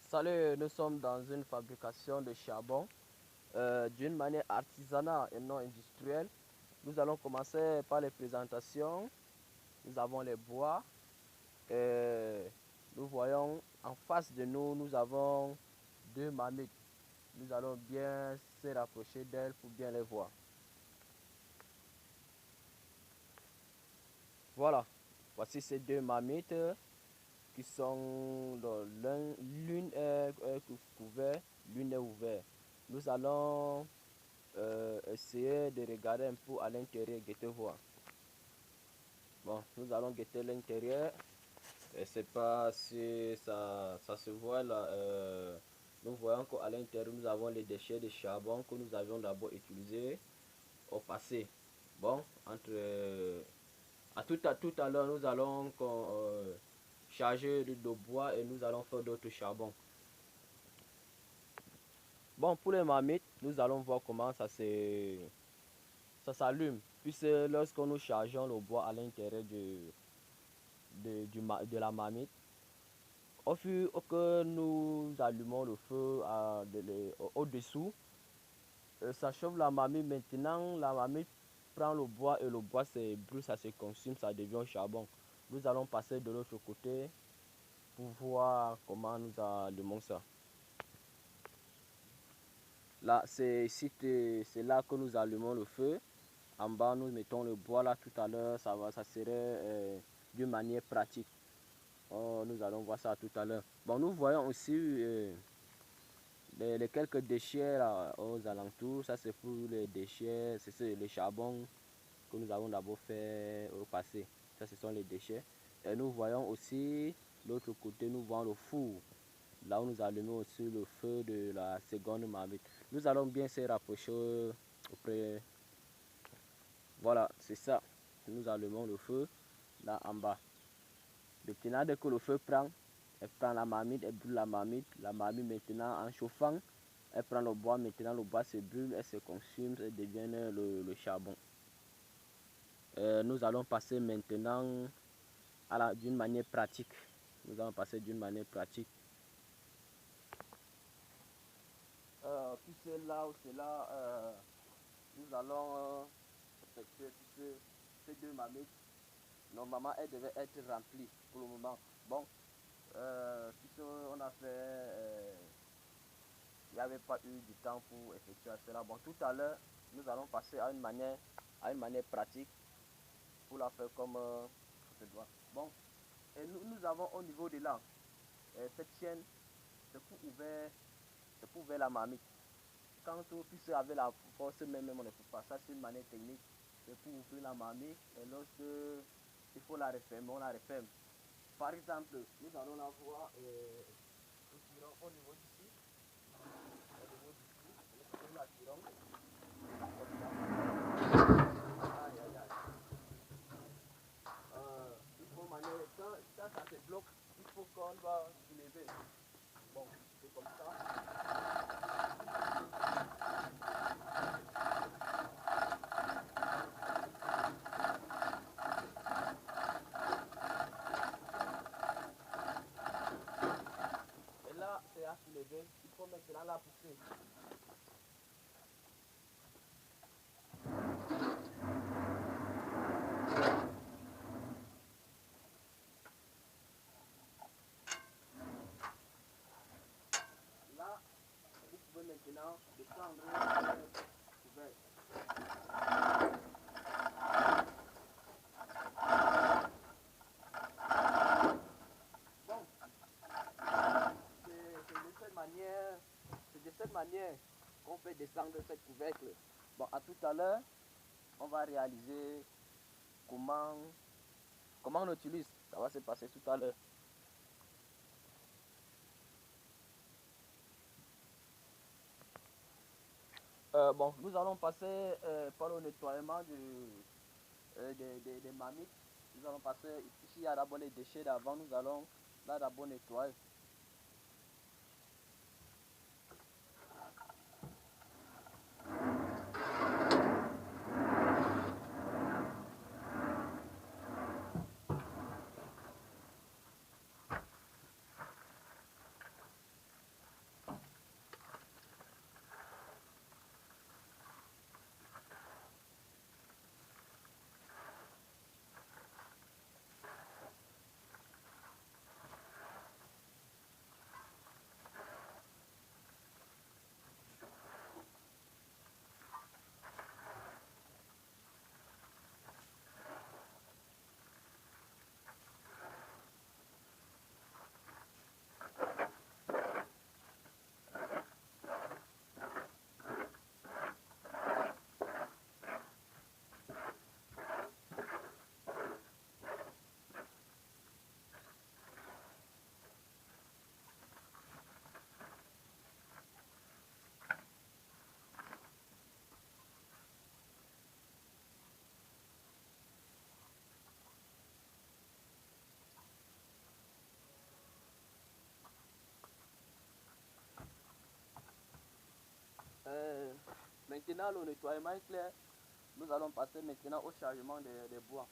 Salut, nous sommes dans une fabrication de charbon d'une manière artisanale et non industrielle. Nous allons commencer par les présentations. Nous avons les bois. Nous voyons en face de nous, nous avons deux marmites. Nous allons bien se rapprocher d'elles pour bien les voir. Voilà, voici ces deux marmites qui sont l'une est couverte, l'une est ouverte. Nous allons essayer de regarder un peu à l'intérieur, guetter voir. Bon, nous allons guetter l'intérieur. Je ne sais pas si ça se voit là. Nous voyons qu'à l'intérieur, nous avons les déchets de charbon que nous avions d'abord utilisés au passé. Bon, tout à l'heure, nous allons charger de bois et nous allons faire d'autres charbons. Bon, pour les marmites, nous allons voir comment ça s'allume. Puisque lorsque nous chargeons le bois à l'intérieur de la marmite, au fur que nous allumons le feu au-dessous, ça chauffe la marmite. Maintenant, la marmite prend le bois et le bois se brûle, ça se consume, ça devient charbon. Nous allons passer de l'autre côté pour voir comment nous allumons ça. Là, c'est là que nous allumons le feu. En bas, nous mettons le bois là tout à l'heure. Ça serait d'une manière pratique. Oh, nous allons voir ça tout à l'heure. Bon, nous voyons aussi les quelques déchets là, aux alentours. Ça, c'est pour les déchets. C'est le charbon que nous avons d'abord fait au passé. Ça, ce sont les déchets. Et nous voyons aussi, l'autre côté, nous voyons le four. Là où nous allumons aussi le feu de la seconde marmite. Nous allons bien se rapprocher auprès. Voilà, c'est ça. Nous allumons le feu là en bas. Maintenant, dès que le feu prend, elle prend la marmite, elle brûle la marmite. La marmite maintenant en chauffant, elle prend le bois. Maintenant, le bois se brûle, elle se consume, elle devient le charbon. Nous allons passer maintenant d'une manière pratique. Nous allons passer d'une manière pratique. Puis c'est là où c'est là, nous allons effectuer ces deux marmites. Normalement, elles devaient être remplies pour le moment. Bon, puisqu'on a fait, il n'y avait pas eu du temps pour effectuer cela. Bon, tout à l'heure, nous allons passer à une manière pratique pour la faire comme se doit. Bon, et nous avons au niveau de là, cette chaîne, c'est pour ouvrir la marmite. Quand on puisse avec la force même on ne peut pas. Ça, c'est une manière technique. C'est pour ouvrir la marmite et lorsque il faut la refermer, on la referme. Par exemple, nous allons la voir au niveau d'ici. Nous la tirons. Aïe, aïe, aïe. Il faut manier. Ça se bloque. Il faut qu'on va soulever. Bon, c'est comme ça. Et là, c'est à soulever. Il faut maintenant la pousser. Là, vous pouvez maintenant descendre le couvert. Bon, c'est de cette manière qu'on fait descendre cette couvercle. Bon, à tout à l'heure, on va réaliser comment on utilise. Ça va se passer tout à l'heure. Bon, nous allons passer par le nettoiement des marmites. Nous allons passer, ici il y a d'abord les déchets d'avant, nous allons là d'abord nettoyer. Maintenant, le nettoiement est clair. Nous allons passer maintenant au chargement des bois.